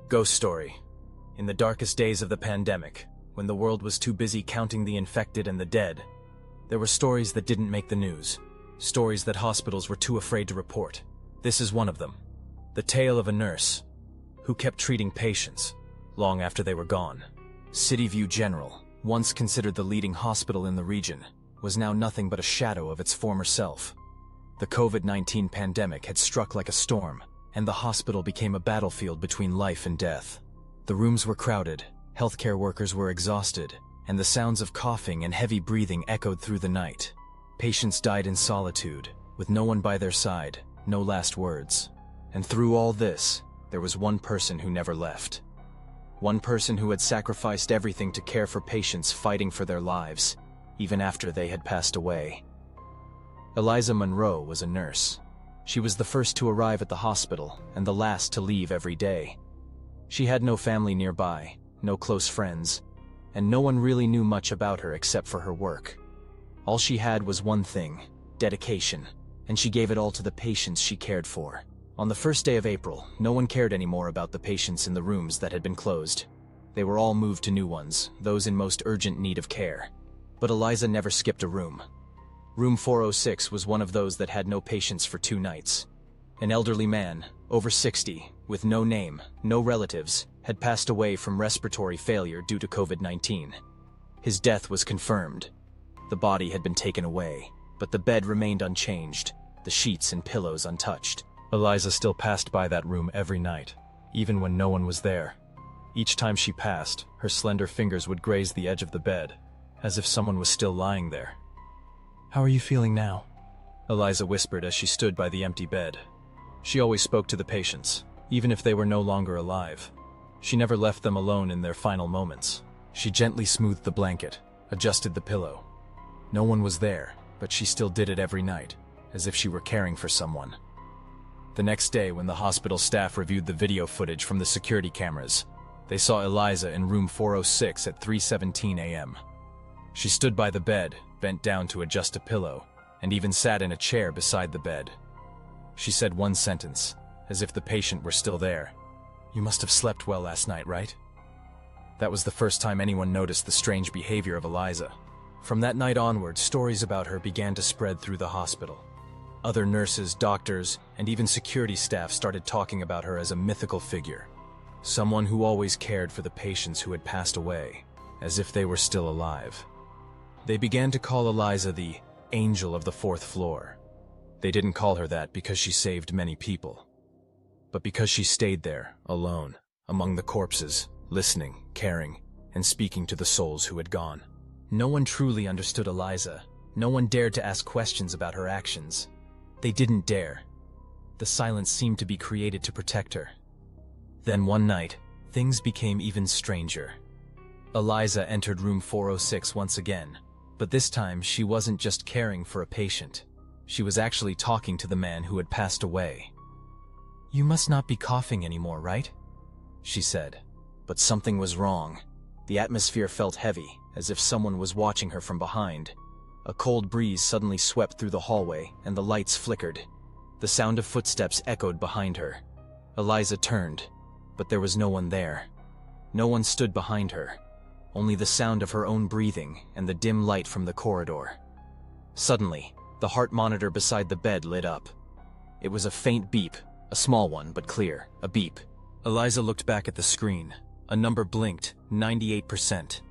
Ghost story. In the darkest days of the pandemic, when the world was too busy counting the infected and the dead, there were stories that didn't make the news. Stories that hospitals were too afraid to report. This is one of them. The tale of a nurse who kept treating patients long after they were gone. Cityview General, once considered the leading hospital in the region, was now nothing but a shadow of its former self. The COVID-19 pandemic had struck like a storm, and the hospital became a battlefield between life and death. The rooms were crowded, healthcare workers were exhausted, and the sounds of coughing and heavy breathing echoed through the night. Patients died in solitude, with no one by their side, no last words. And through all this, there was one person who never left. One person who had sacrificed everything to care for patients fighting for their lives, even after they had passed away. Eliza Monroe was a nurse. She was the first to arrive at the hospital and the last to leave every day. She had no family nearby, no close friends, and no one really knew much about her except for her work. All she had was one thing: dedication, and she gave it all to the patients she cared for. On the first day of April, no one cared anymore about the patients in the rooms that had been closed. They were all moved to new ones, those in most urgent need of care. But Eliza never skipped a room. Room 406 was one of those that had no patients for 2 nights. An elderly man, over 60, with no name, no relatives, had passed away from respiratory failure due to COVID-19. His death was confirmed. The body had been taken away, but the bed remained unchanged, the sheets and pillows untouched. Eliza still passed by that room every night, even when no one was there. Each time she passed, her slender fingers would graze the edge of the bed, as if someone was still lying there. "How are you feeling now?" Eliza whispered as she stood by the empty bed. She always spoke to the patients, even if they were no longer alive. She never left them alone in their final moments. She gently smoothed the blanket, adjusted the pillow. No one was there, but she still did it every night, as if she were caring for someone. The next day, when the hospital staff reviewed the video footage from the security cameras, they saw Eliza in room 406 at 3:17 a.m. She stood by the bed, bent down to adjust a pillow, and even sat in a chair beside the bed. She said one sentence, as if the patient were still there. "You must have slept well last night, right?" That was the first time anyone noticed the strange behavior of Eliza. From that night onward, stories about her began to spread through the hospital. Other nurses, doctors, and even security staff started talking about her as a mythical figure. Someone who always cared for the patients who had passed away, as if they were still alive. They began to call Eliza the Angel of the 4th floor. They didn't call her that because she saved many people, but because she stayed there, alone, among the corpses, listening, caring, and speaking to the souls who had gone. No one truly understood Eliza. No one dared to ask questions about her actions. They didn't dare. The silence seemed to be created to protect her. Then one night, things became even stranger. Eliza entered room 406 once again, but this time she wasn't just caring for a patient. She was actually talking to the man who had passed away. "You must not be coughing anymore, right?" she said. But something was wrong. The atmosphere felt heavy, as if someone was watching her from behind. A cold breeze suddenly swept through the hallway, and the lights flickered. The sound of footsteps echoed behind her. Eliza turned, but there was no one there. No one stood behind her. Only the sound of her own breathing and the dim light from the corridor. Suddenly, the heart monitor beside the bed lit up. It was a faint beep, a small one but clear, a beep. Eliza looked back at the screen. A number blinked, 98%.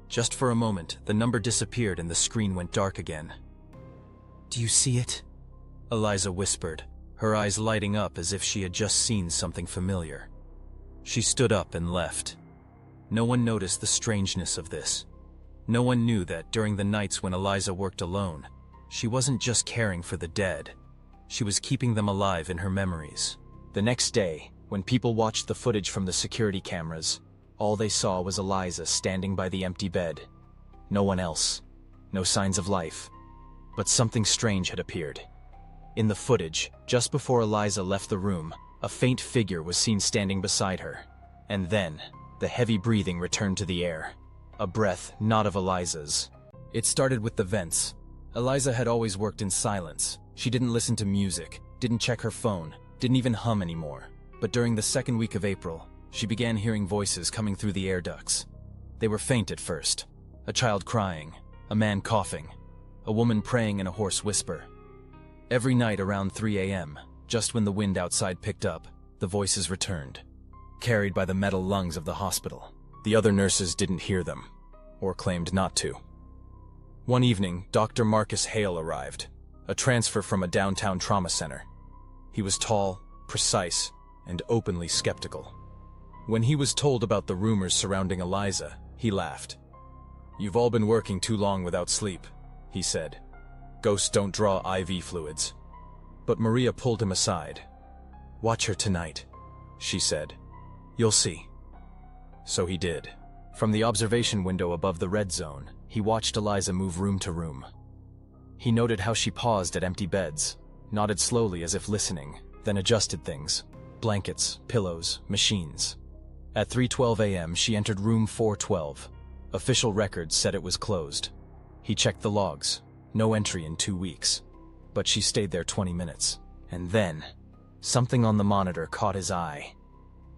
Just for a moment, the number disappeared and the screen went dark again. "Do you see it?" Eliza whispered, her eyes lighting up as if she had just seen something familiar. She stood up and left. No one noticed the strangeness of this. No one knew that during the nights when Eliza worked alone, she wasn't just caring for the dead. She was keeping them alive in her memories. The next day, when people watched the footage from the security cameras, all they saw was Eliza standing by the empty bed. No one else. No signs of life. But something strange had appeared. In the footage, just before Eliza left the room, a faint figure was seen standing beside her. And then, the heavy breathing returned to the air. A breath not of Eliza's. It started with the vents. Eliza had always worked in silence. She didn't listen to music, didn't check her phone, didn't even hum anymore. But during the second week of April, She began hearing voices coming through the air ducts. They were faint at first. A child crying, a man coughing, a woman praying in a hoarse whisper. Every night around 3 a.m., just when the wind outside picked up, the voices returned, carried by the metal lungs of the hospital. The other nurses didn't hear them, or claimed not to. One evening, Dr. Marcus Hale arrived, a transfer from a downtown trauma center. He was tall, precise, and openly skeptical. When he was told about the rumors surrounding Eliza, he laughed. "You've all been working too long without sleep," he said. "Ghosts don't draw IV fluids." But Maria pulled him aside. "Watch her tonight," she said. "You'll see." So he did. From the observation window above the red zone, he watched Eliza move room to room. He noted how she paused at empty beds, nodded slowly as if listening, then adjusted things: blankets, pillows, machines. At 3:12 a.m., she entered room 412. Official records said it was closed. He checked the logs. No entry in 2 weeks. But she stayed there 20 minutes. And then, something on the monitor caught his eye.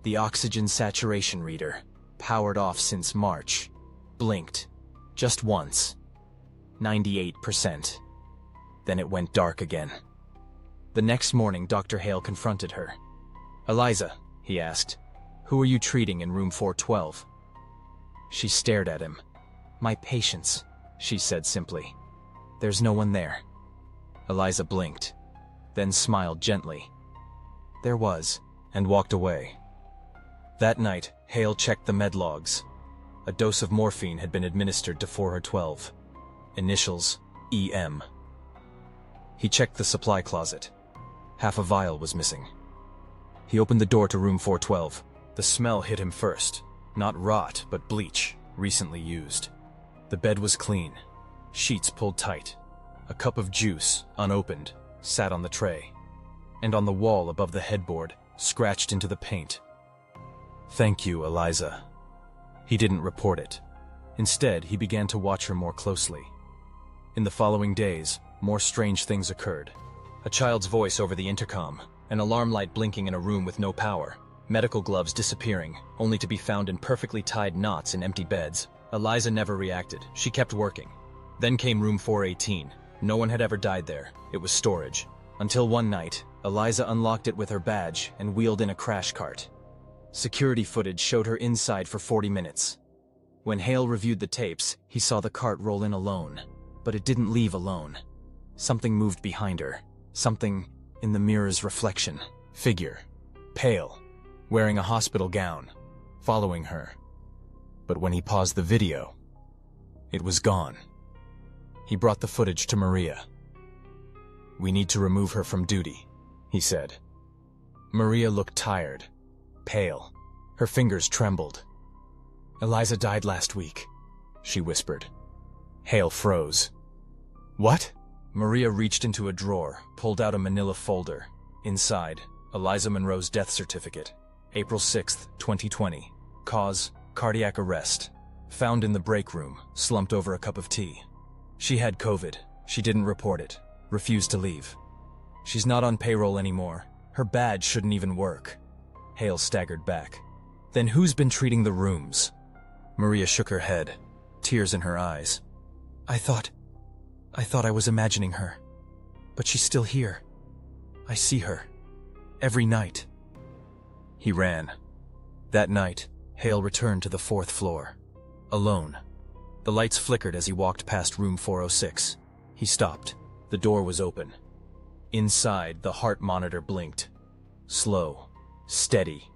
The oxygen saturation reader, powered off since March, blinked. Just once. 98%. Then it went dark again. The next morning, Dr. Hale confronted her. "Eliza," he asked, "who are you treating in room 412? She stared at him. "My patients," she said simply. "There's no one there." Eliza blinked, then smiled gently. "There was," and walked away. That night, Hale checked the med logs. A dose of morphine had been administered to 412. Initials, EM. He checked the supply closet. Half a vial was missing. He opened the door to room 412. The smell hit him first. Not rot, but bleach, recently used. The bed was clean. Sheets pulled tight. A cup of juice, unopened, sat on the tray. And on the wall above the headboard, scratched into the paint. "Thank you, Eliza." He didn't report it. Instead, he began to watch her more closely. In the following days, more strange things occurred. A child's voice over the intercom, an alarm light blinking in a room with no power, medical gloves disappearing, only to be found in perfectly tied knots in empty beds. Eliza never reacted. She kept working. Then came room 418. No one had ever died there. It was storage. Until one night, Eliza unlocked it with her badge and wheeled in a crash cart. Security footage showed her inside for 40 minutes. When Hale reviewed the tapes, he saw the cart roll in alone. But it didn't leave alone. Something moved behind her. Something in the mirror's reflection. Figure. Pale. Wearing a hospital gown. Following her. But when he paused the video, it was gone. He brought the footage to Maria. "We need to remove her from duty," he said. Maria looked tired, pale. Her fingers trembled. "Eliza died last week," she whispered. Hale froze. "What?" Maria reached into a drawer, pulled out a manila folder. Inside, Eliza Monroe's death certificate. April 6, 2020. Cause, cardiac arrest. Found in the break room, slumped over a cup of tea. She had COVID. She didn't report it. Refused to leave. She's not on payroll anymore. Her badge shouldn't even work. Hale staggered back. "Then who's been treating the rooms?" Maria shook her head, tears in her eyes. I thought I was imagining her. But she's still here. I see her. Every night." He ran. That night, Hale returned to the 4th floor. Alone. The lights flickered as he walked past room 406. He stopped. The door was open. Inside, the heart monitor blinked. Slow. Steady.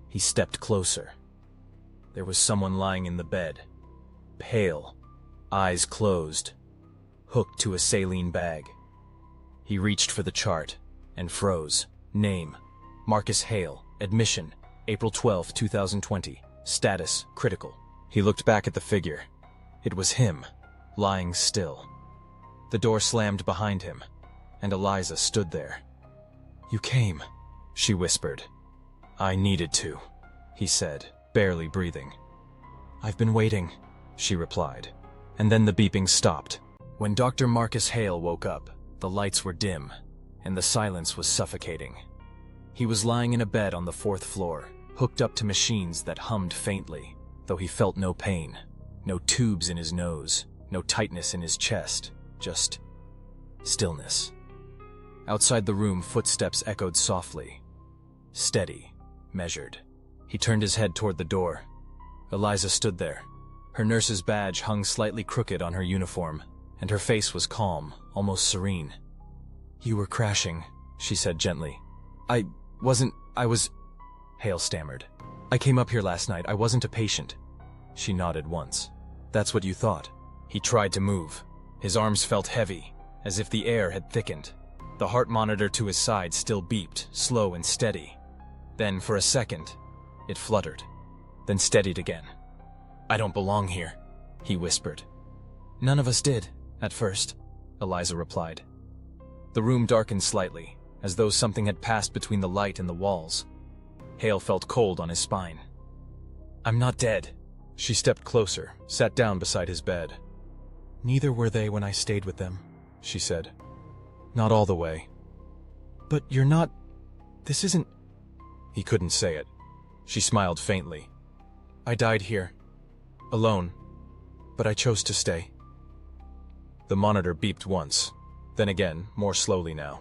He stepped closer. There was someone lying in the bed. Pale. Eyes closed. Hooked to a saline bag. He reached for the chart and froze. Name: Marcus Hale. Admission: April 12, 2020. Status: critical. He looked back at the figure. It was him, lying still. The door slammed behind him, and Eliza stood there. "You came," she whispered. "I needed to," he said, barely breathing. "I've been waiting," she replied. And then the beeping stopped. When Dr. Marcus Hale woke up, the lights were dim, and the silence was suffocating. He was lying in a bed on the 4th floor, hooked up to machines that hummed faintly, though he felt no pain, no tubes in his nose, no tightness in his chest, just stillness. Outside the room, footsteps echoed softly, steady, measured. He turned his head toward the door. Eliza stood there. Her nurse's badge hung slightly crooked on her uniform, and her face was calm, almost serene. "You were crashing," she said gently. I was... Hale stammered. "I came up here last night. I wasn't a patient." She nodded once. "That's what you thought." He tried to move. His arms felt heavy, as if the air had thickened. The heart monitor to his side still beeped, slow and steady. Then, for a second, it fluttered, then steadied again. "I don't belong here," he whispered. "None of us did, at first," Eliza replied. The room darkened slightly, as though something had passed between the light and the walls. Hale felt cold on his spine. "I'm not dead." She stepped closer, sat down beside his bed. "Neither were they when I stayed with them," she said. "Not all the way." "But you're not... This isn't..." He couldn't say it. She smiled faintly. "I died here. Alone. But I chose to stay." The monitor beeped once, then again, more slowly now.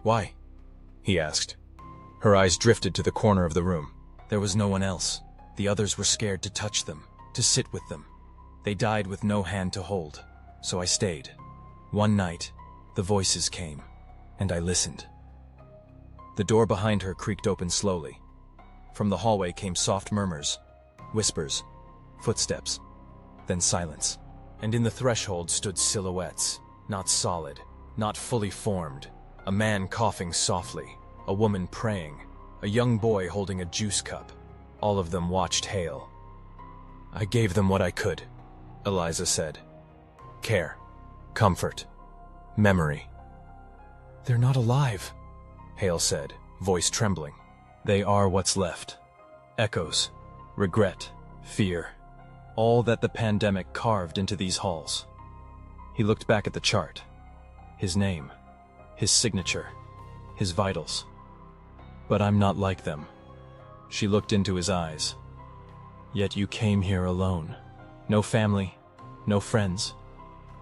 "Why?" he asked. Her eyes drifted to the corner of the room. There was no one else. The others were scared to touch them, to sit with them. They died with no hand to hold, so I stayed. One night, the voices came, and I listened. The door behind her creaked open slowly. From the hallway came soft murmurs, whispers, footsteps, then silence. And in the threshold stood silhouettes, not solid, not fully formed. A man coughing softly, a woman praying, a young boy holding a juice cup. All of them watched Hale. "I gave them what I could," Eliza said. "Care, comfort, memory." "They're not alive," Hale said, voice trembling. "They are what's left. Echoes, regret, fear, all that the pandemic carved into these halls." He looked back at the chart. His name, his signature, his vitals. "But I'm not like them." She looked into his eyes. "Yet you came here alone. No family, no friends,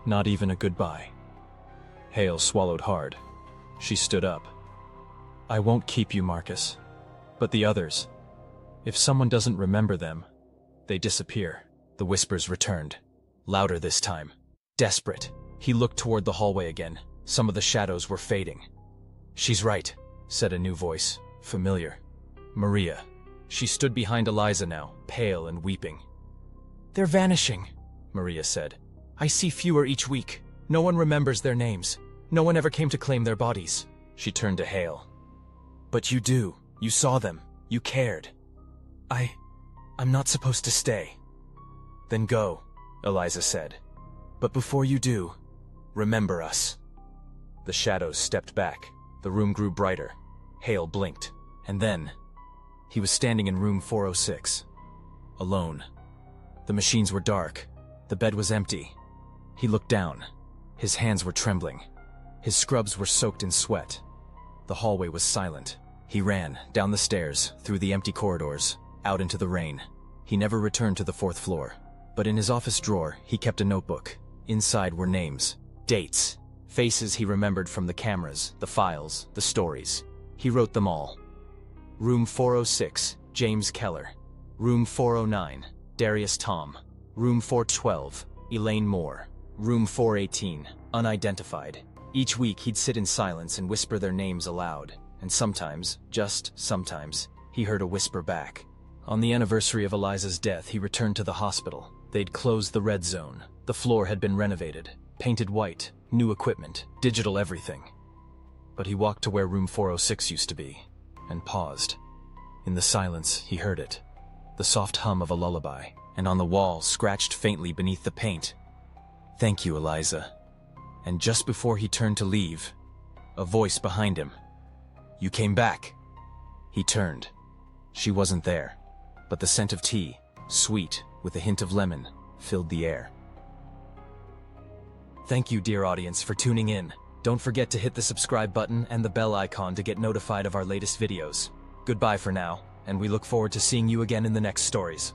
not even a goodbye." Hale swallowed hard. She stood up. "I won't keep you, Marcus. But the others, if someone doesn't remember them, they disappear." The whispers returned, louder this time, desperate. He looked toward the hallway again. Some of the shadows were fading. "She's right," said a new voice, familiar. Maria. She stood behind Eliza now, pale and weeping. "They're vanishing," Maria said. "I see fewer each week. No one remembers their names. No one ever came to claim their bodies." She turned to Hale. "But you do. You saw them. You cared." I'm not supposed to stay." "Then go," Eliza said. "But before you do, remember us." The shadows stepped back. The room grew brighter. Hale blinked. And then, he was standing in room 406. Alone. The machines were dark. The bed was empty. He looked down. His hands were trembling. His scrubs were soaked in sweat. The hallway was silent. He ran, down the stairs, through the empty corridors, out into the rain. He never returned to the 4th floor. But in his office drawer, he kept a notebook. Inside were names, dates, faces he remembered from the cameras, the files, the stories. He wrote them all. Room 406, James Keller. Room 409, Darius Tom. Room 412, Elaine Moore. Room 418, unidentified. Each week he'd sit in silence and whisper their names aloud. And sometimes, just sometimes, he heard a whisper back. On the anniversary of Eliza's death, he returned to the hospital. They'd closed the red zone. The floor had been renovated, painted white, new equipment, digital everything. But he walked to where room 406 used to be, and paused. In the silence, he heard it. The soft hum of a lullaby, and on the wall, scratched faintly beneath the paint, "Thank you, Eliza." And just before he turned to leave, a voice behind him. "You came back." He turned. She wasn't there, but the scent of tea, sweet with a hint of lemon, filled the air. Thank you, dear audience, for tuning in. Don't forget to hit the subscribe button and the bell icon to get notified of our latest videos. Goodbye for now. and we look forward to seeing you again in the next stories.